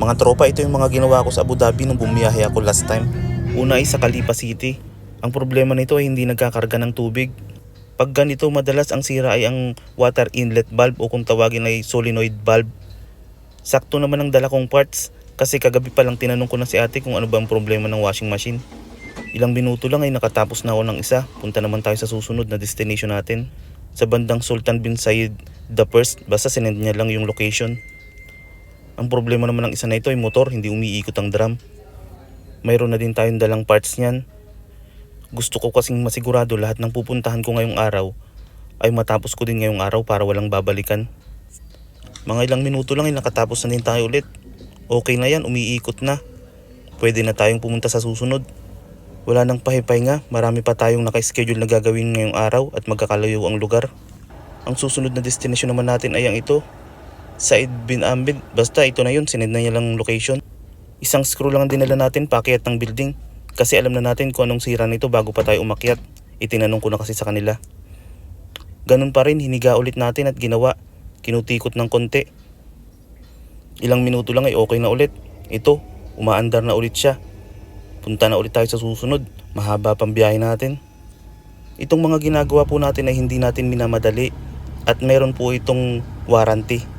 Mga tropa, ito yung mga ginawa ko sa Abu Dhabi nung bumiyahe ako last time. Una ay sa Calipa City. Ang problema nito ay hindi nagkakarga ng tubig. Pag ganito, madalas ang sira ay ang water inlet valve o kung tawagin ay solenoid valve. Sakto naman ang dala kong parts kasi kagabi pa lang tinanong ko na si ate kung ano ba ang problema ng washing machine. Ilang minuto lang ay nakatapos na ako ng isa. Punta naman tayo sa susunod na destination natin. Sa bandang Sultan bin Said the First, basta sinend niya lang yung location. Ang problema naman ng isa na ito ay motor, hindi umiikot ang drum. Mayroon na din tayong dalang parts niyan. Gusto ko kasing masigurado lahat ng pupuntahan ko ngayong araw ay matapos ko din ngayong araw para walang babalikan. Mga ilang minuto lang ay nakatapos na din tayo ulit. Okay na yan, umiikot na. Pwede na tayong pumunta sa susunod. Wala nang pahipahinga, marami pa tayong naka-schedule na gagawin ngayong araw at magkakalayo ang lugar. Ang susunod na destination naman natin ay ang ito, Said bin Ahmed. Basta ito na yun, sinend na niya lang location. Isang screw lang ang dinala natin paakyat ng building kasi alam na natin kung anong sira nito bago pa tayo umakyat. Itinanong ko na kasi sa kanila. Ganun pa rin, hiniga ulit natin at ginawa. Kinutikot ng konti. Ilang minuto lang ay okay na ulit. Ito, umaandar na ulit siya. Punta na ulit tayo sa susunod. Mahaba pang biyahe natin. Itong mga ginagawa po natin ay hindi natin minamadali at meron po itong warranty.